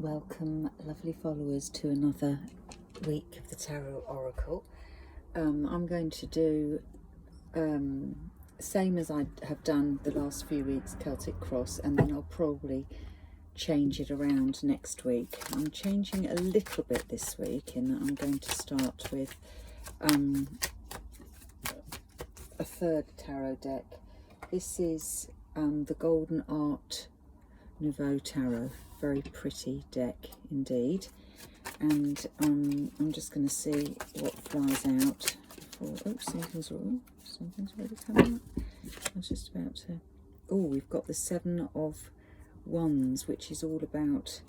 Welcome, lovely followers, to another week of the Tarot Oracle. I'm going to do same as I have done the last few weeks, Celtic Cross, and then I'll probably change it around next week. I'm changing a little bit this week, and I'm going to start with a third tarot deck. This is the Golden Art Nouveau Tarot. Very pretty deck indeed, and I'm just going to see what flies out. Something's already coming up. I was just about to. Oh, we've got the Seven of Wands, which is all about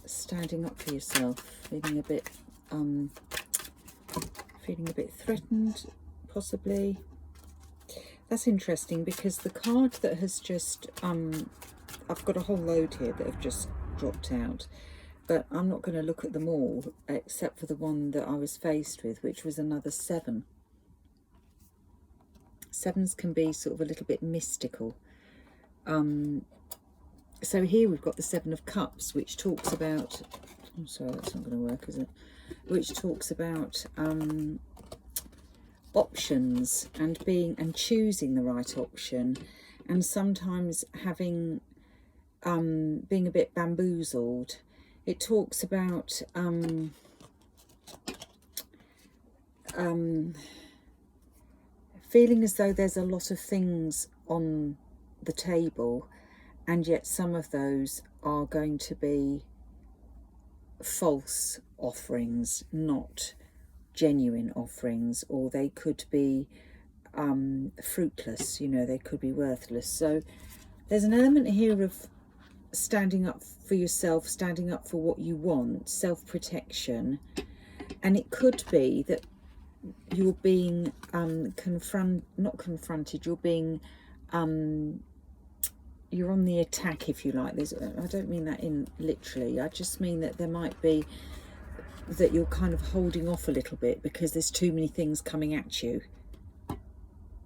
standing up for yourself, feeling a bit threatened, possibly. That's interesting because the card that has just I've got a whole load here that have just dropped out, but I'm not going to look at them all except for the one that I was faced with, which was another 7. Sevens can be sort of a little bit mystical. So here we've got the 7 of Cups, which talks about, I'm sorry, that's not going to work, is it? Which talks about options and choosing the right option, and sometimes having being a bit bamboozled. It talks about feeling as though there's a lot of things on the table, and yet some of those are going to be false offerings, not genuine offerings, or they could be fruitless, you know, they could be worthless. So there's an element here of standing up for yourself, standing up for what you want, self-protection, and it could be that you're being not confronted, you're being you're on the attack, if you like. I don't mean that in literally, I just mean that there might be that you're kind of holding off a little bit because there's too many things coming at you.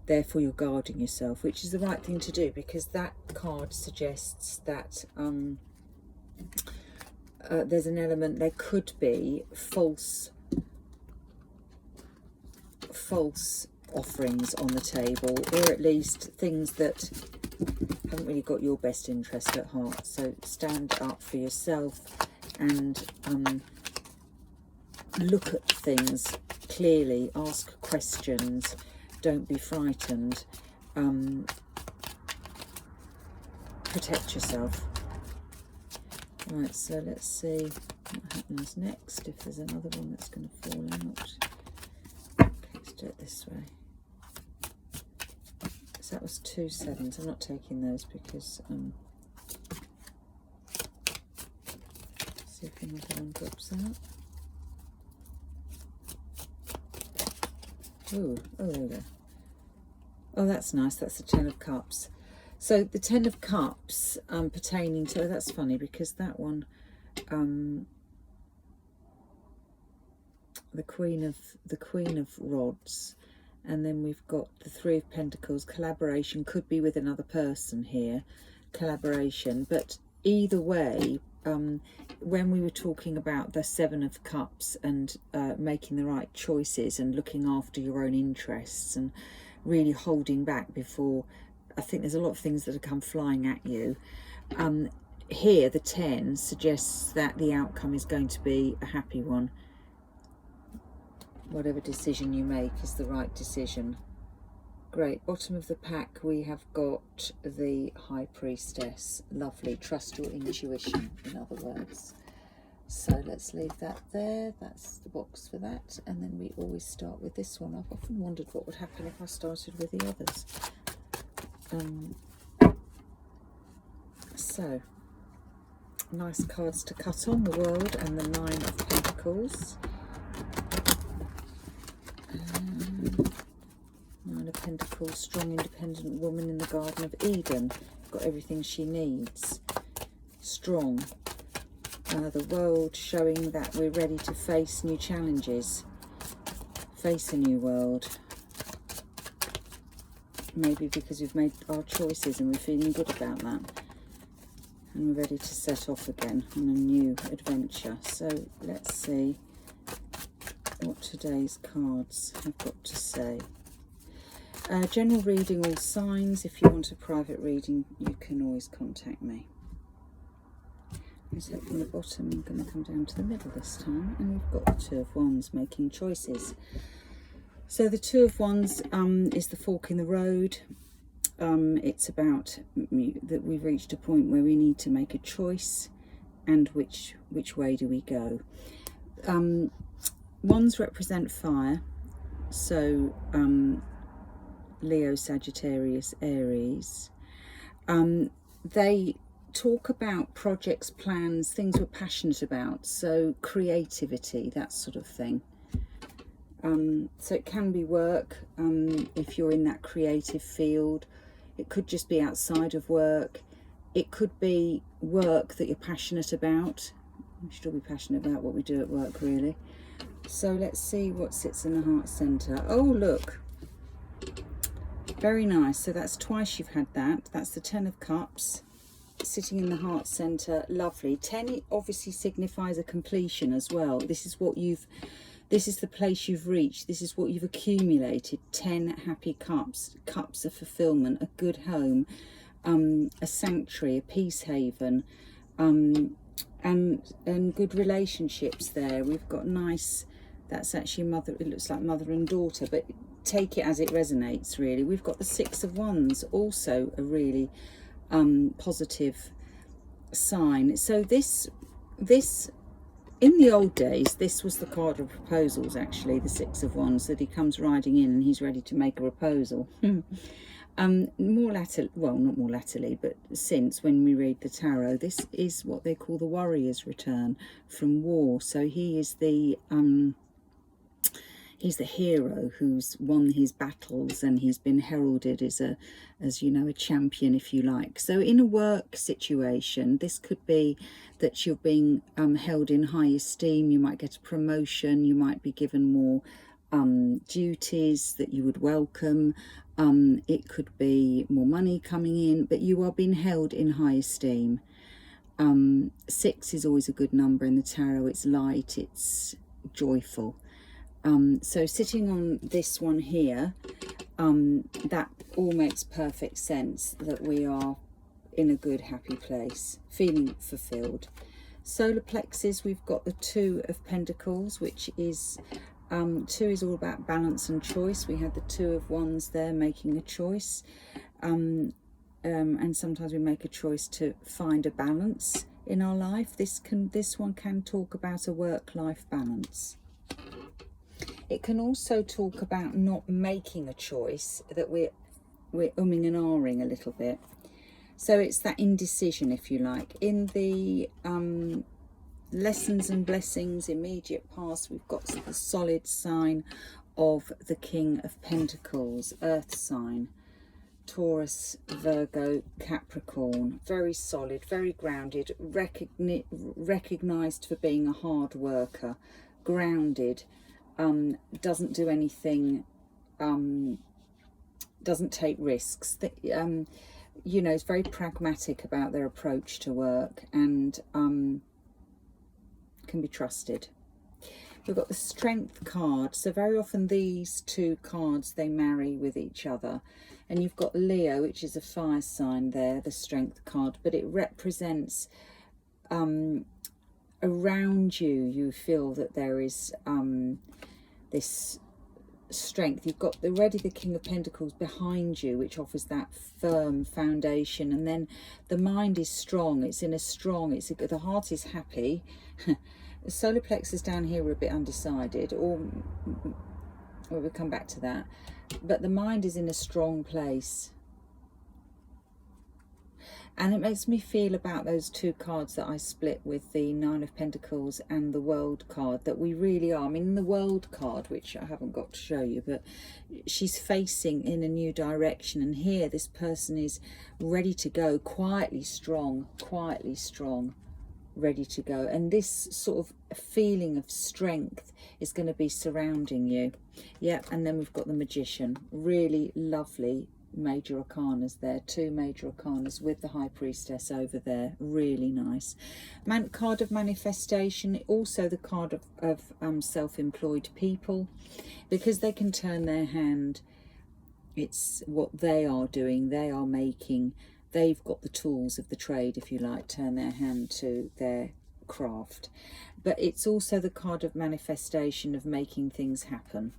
Therefore you're guarding yourself, which is the right thing to do, because that card suggests that there's an element, there could be false offerings on the table, or at least things that haven't really got your best interest at heart. So stand up for yourself and look at things clearly, ask questions, don't be frightened, protect yourself. Right, so let's see what happens next, if there's another one that's going to fall out. Okay, let's do it this way. So that was 2 7s. I'm not taking those because see if another one drops out. Oh, there we go. Oh, that's nice. That's the 10 of Cups. So the 10 of Cups pertaining to, that's funny because that one, the Queen of Rods, and then we've got the 3 of Pentacles. Collaboration could be with another person here, collaboration. But either way, when we were talking about the 7 of Cups and making the right choices and looking after your own interests and really holding back before, I think there's a lot of things that have come flying at you. Here, the 10 suggests that the outcome is going to be a happy one. Whatever decision you make is the right decision. Great. Bottom of the pack, we have got the High Priestess. Lovely. Trust your intuition, in other words. So let's leave that there. That's the box for that. And then we always start with this one. I've often wondered what would happen if I started with the others. So, nice cards to cut on, the World and the 9 of Pentacles. 9 of Pentacles, strong, independent woman in the Garden of Eden. Got everything she needs. Strong. The World, showing that we're ready to face new challenges. Face a new world. Maybe because we've made our choices and we're feeling good about that. and we're ready to set off again on a new adventure. So let's see what today's cards have got to say. General reading, all signs. If you want a private reading, you can always contact me. So from the bottom, I'm going to come down to the middle this time, and we've got the Two of Wands, making choices. So the Two of Wands is the fork in the road. It's about that we've reached a point where we need to make a choice, and which way do we go? Wands represent fire, so Leo, Sagittarius, Aries. They talk about projects, plans, things we're passionate about, so creativity, that sort of thing. So it can be work, if you're in that creative field. It could just be outside of work. It could be work that you're passionate about. We should all be passionate about what we do at work, really. So let's see what sits in the heart centre. Oh, look. Very nice. So that's twice you've had that. That's the Ten of Cups sitting in the heart centre. Lovely. 10 obviously signifies a completion as well. This is the place you've reached. This is what you've accumulated. 10 happy cups. Cups of fulfillment, a good home, a sanctuary, a peace haven, and good relationships there. We've got nice, that's actually mother, it looks like mother and daughter, but take it as it resonates, really. We've got the Six of Wands, also a really positive sign. So this in the old days, this was the card of proposals, actually, the Six of Wands, that he comes riding in and he's ready to make a proposal. More latterly, well, not more latterly, but since, when we read the tarot, this is what they call the warrior's return from war. So he is the he's the hero who's won his battles, and he's been heralded as a champion, if you like. So in a work situation, this could be that you're being held in high esteem. You might get a promotion. You might be given more duties that you would welcome. It could be more money coming in, but you are being held in high esteem. 6 is always a good number in the tarot. It's light, it's joyful. So sitting on this one here, that all makes perfect sense, that we are in a good, happy place, feeling fulfilled. Solar plexus, we've got the Two of Pentacles, which is 2 is all about balance and choice. We had the Two of Wands there, making a choice, and sometimes we make a choice to find a balance in our life. This one can talk about a work-life balance. It can also talk about not making a choice, that we're umming and ahhing a little bit. So it's that indecision, if you like. In the lessons and blessings, immediate past, we've got the solid sign of the King of Pentacles, earth sign, Taurus, Virgo, Capricorn. Very solid, very grounded, recognized for being a hard worker, grounded. Doesn't do anything, doesn't take risks. Is very pragmatic about their approach to work, and can be trusted. We've got the Strength card. So very often these two cards, they marry with each other. And you've got Leo, which is a fire sign there, the Strength card, but it represents around you, you feel that there is this strength. You've got already the King of Pentacles behind you, which offers that firm foundation, and then the mind is strong. It's in a strong, the heart is happy. The solar plexus down here are a bit undecided, or we'll come back to that, but the mind is in a strong place. And it makes me feel about those two cards that I split with the Nine of Pentacles and the World card, that we really are. I mean, in the World card, which I haven't got to show you, but she's facing in a new direction. And here this person is ready to go, quietly strong, ready to go. And this sort of feeling of strength is going to be surrounding you. Yeah, and then we've got the Magician. Really lovely major arcanas there, 2 major arcanas with the High Priestess over there. Really nice. Card of manifestation, also the card of self-employed people, because they can turn their hand. It's what they are doing, they are making, they've got the tools of the trade, if you like, turn their hand to their craft. But it's also the card of manifestation, of making things happen.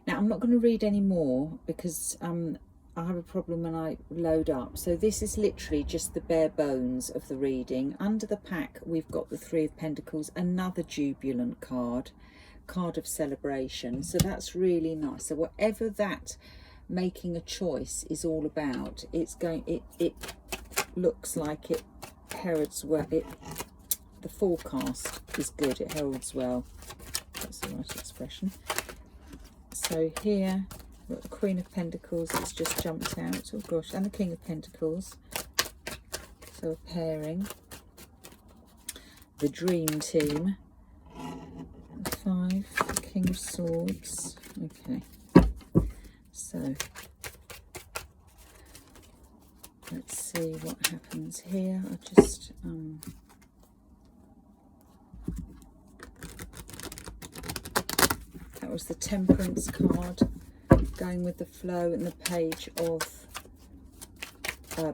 Now, I'm not going to read any more because I have a problem when I load up. So this is literally just the bare bones of the reading. Under the pack, we've got the 3 of Pentacles, another jubilant card, card of celebration. So that's really nice. So whatever that making a choice is all about, it's going, it looks like it heralds well. The forecast is good, it heralds well. That's the right expression. So here we've got the Queen of Pentacles that's just jumped out, oh gosh, and the King of Pentacles. So a pairing, the dream team, 5, the King of Swords. Okay, so let's see what happens here. I'll just that was the Temperance card, going with the flow, and the Page of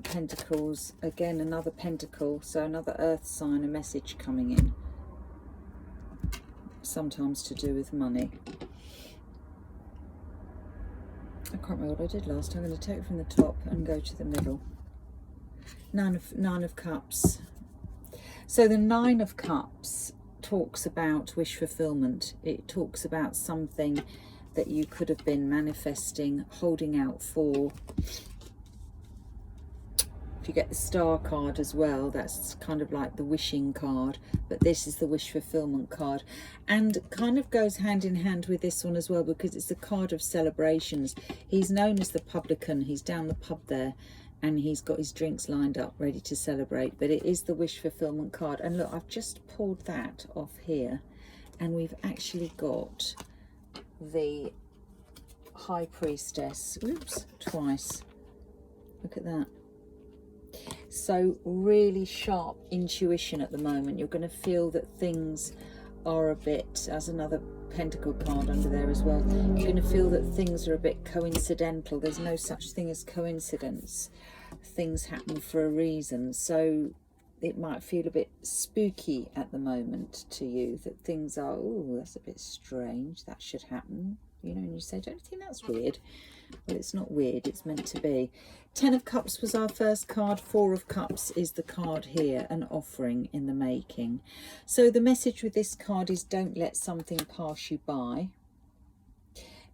Pentacles. Again, another pentacle, so another earth sign, a message coming in, sometimes to do with money. I can't remember what I did last time. I'm going to take it from the top and go to the middle. Nine of Cups. So the 9 of Cups talks about wish fulfillment. It talks about something that you could have been manifesting, holding out for. If you get the Star card as well, that's kind of like the wishing card, but this is the wish fulfillment card, and kind of goes hand in hand with this one as well, because it's the card of celebrations. He's known as the publican. He's down the pub there and he's got his drinks lined up ready to celebrate, but it is the wish fulfillment card. And look, I've just pulled that off here and we've actually got the High Priestess, oops, twice. Look at that. So really sharp intuition at the moment. You're going to feel that things are a bit, as another Pentacle card under there as well, you're going to feel that things are a bit coincidental. There's no such thing as coincidence. Things happen for a reason. So it might feel a bit spooky at the moment to you, that things are, oh, that's a bit strange, that should happen. You know, and you say, don't you think that's weird? Well, it's not weird, it's meant to be. 10 of Cups was our first card. 4 of Cups is the card here, an offering in the making. So the message with this card is don't let something pass you by,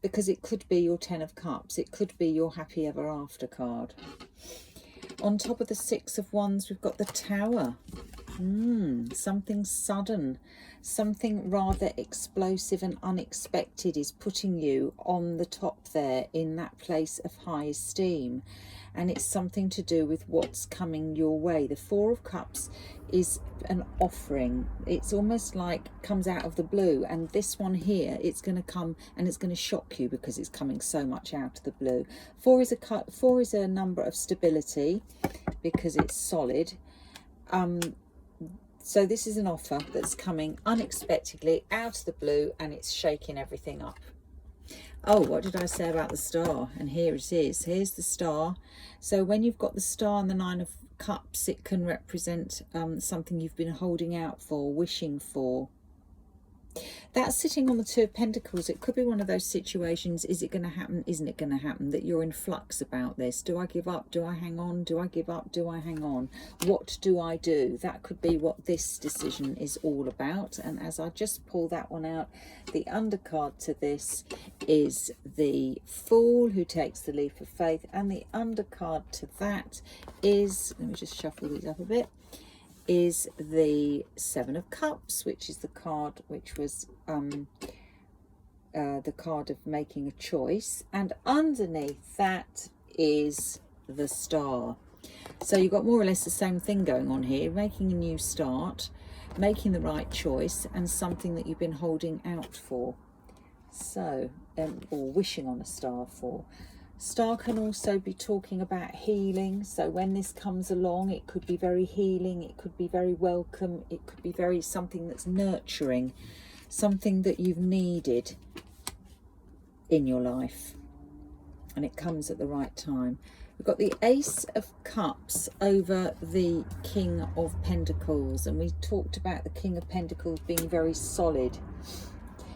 because it could be your 10 of Cups. It could be your happy ever after card. On top of the 6 of Wands, we've got the Tower. Something sudden, something rather explosive and unexpected is putting you on the top there, in that place of high esteem, and it's something to do with what's coming your way. The 4 of Cups is an offering. It's almost like comes out of the blue, and this one here, it's going to come and it's going to shock you because it's coming so much out of the blue. 4 is a number of stability because it's solid. So this is an offer that's coming unexpectedly out of the blue, and it's shaking everything up. Oh, what did I say about the Star? And here it is. Here's the Star. So when you've got the Star and the 9 of Cups, it can represent something you've been holding out for, wishing for. That's sitting on the 2 of Pentacles. It could be one of those situations, is it going to happen, isn't it going to happen, that you're in flux about this. Do I give up? Do I hang on? Do I give up? Do I hang on? What do I do? That could be what this decision is all about. And as I just pull that one out, the undercard to this is the Fool, who takes the leap of faith, and the undercard to that is, let me just shuffle these up a bit, is the 7 of Cups, which is the card which was the card of making a choice, and underneath that is the Star. So you've got more or less the same thing going on here, making a new start, making the right choice, and something that you've been holding out for. So or wishing on a star for. Star can also be talking about healing. So when this comes along, it could be very healing, it could be very welcome, it could be very something that's nurturing, something that you've needed in your life, and it comes at the right time. We've got the Ace of Cups over the King of Pentacles, and we talked about the King of Pentacles being very solid.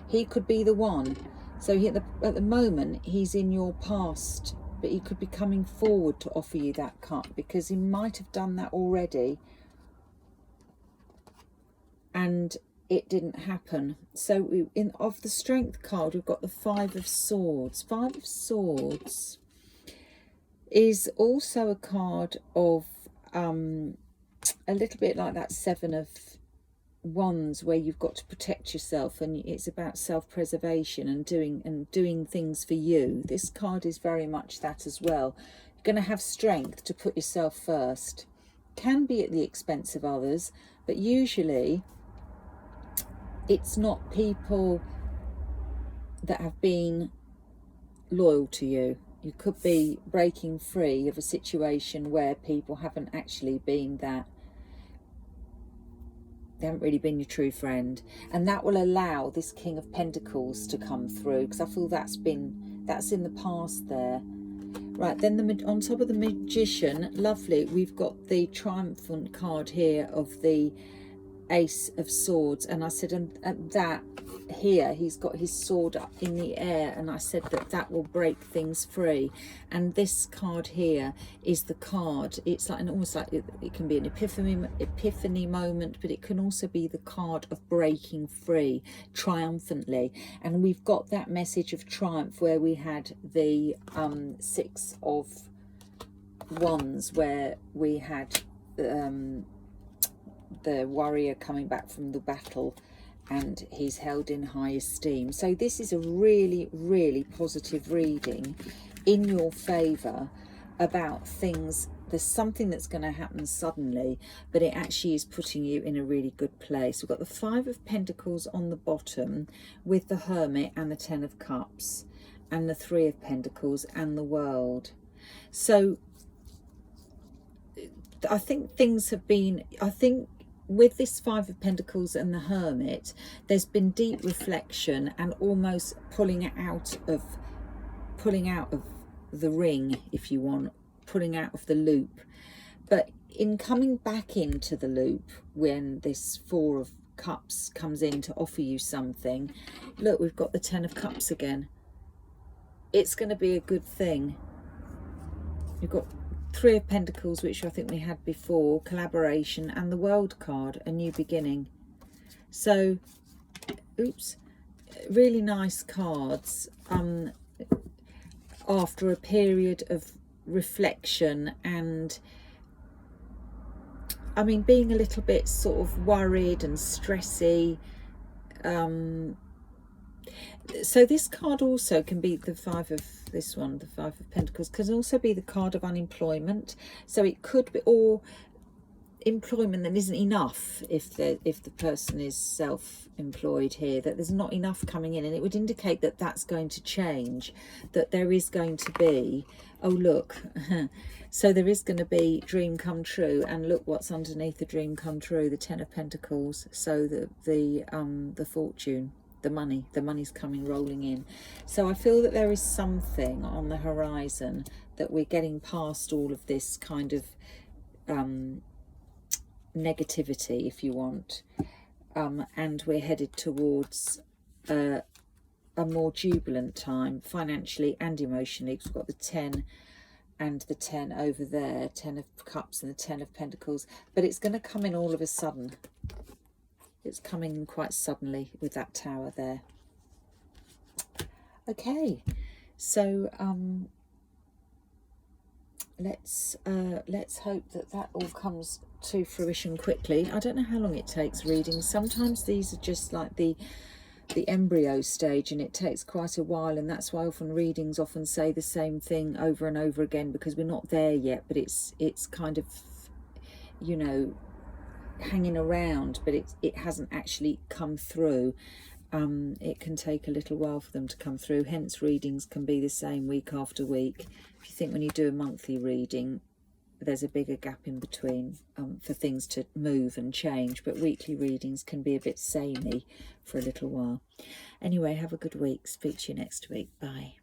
He could be the one. So at the moment, he's in your past, but he could be coming forward to offer you that cup, because he might have done that already and it didn't happen. So of the Strength card, we've got the Five of Swords. Five of Swords is also a card of a little bit like that Seven of Wands, where you've got to protect yourself, and it's about self-preservation and doing things for you. This card is very much that as well. You're going to have strength to put yourself first. Can be at the expense of others, but usually it's not people that have been loyal to you. You could be breaking free of a situation where people haven't actually been that. They haven't really been your true friend, and that will allow this King of Pentacles to come through, because I feel that's in the past there. Right, then on top of the Magician, lovely, we've got the Triumphant card here of the Ace of Swords, and I said, and that here he's got his sword up in the air, and I said that will break things free. And this card here is the card, it's like almost like it can be an epiphany moment, but it can also be the card of breaking free triumphantly. And we've got that message of triumph where we had the Six of Wands, where we had the warrior coming back from the battle, and he's held in high esteem. So this is a really, really positive reading in your favour about things. There's something that's going to happen suddenly, but it actually is putting you in a really good place. We've got the Five of Pentacles on the bottom with the Hermit and the Ten of Cups and the Three of Pentacles and the World. So I think things have been, with this Five of Pentacles and the Hermit, there's been deep reflection and almost pulling out of the ring, if you want, pulling out of the loop. But in coming back into the loop, when this Four of Cups comes in to offer you something, look, we've got the Ten of Cups again. It's going to be a good thing. You've got Three of Pentacles, which I think we had before, collaboration, and the World card, a new beginning. So, oops, really nice cards after a period of reflection and, I mean, being a little bit sort of worried and stressy. So this card also can be the Five of Pentacles, can also be the card of unemployment. So it could be, or employment that isn't enough if the person is self-employed here, that there's not enough coming in, and it would indicate that that's going to change, that there is going to be, oh look, so there is going to be dream come true. And look what's underneath the dream come true, the Ten of Pentacles. So the fortune, the money's coming rolling in. So I feel that there is something on the horizon, that we're getting past all of this kind of negativity, if you want, and we're headed towards a more jubilant time financially and emotionally. We've got the 10 and the 10 over there, 10 of Cups and the 10 of Pentacles, but it's going to come in all of a sudden. It's coming quite suddenly with that Tower there. Okay, so let's hope that all comes to fruition quickly. I don't know how long it takes reading. Sometimes these are just like the embryo stage, and it takes quite a while, and that's why often readings often say the same thing over and over again, because we're not there yet, but it's kind of, you know, hanging around, but it hasn't actually come through. it can take a little while for them to come through. Hence, readings can be the same week after week. If you think when you do a monthly reading, there's a bigger gap in between for things to move and change, but weekly readings can be a bit samey for a little while. Anyway, have a good week. Speak to you next week. Bye.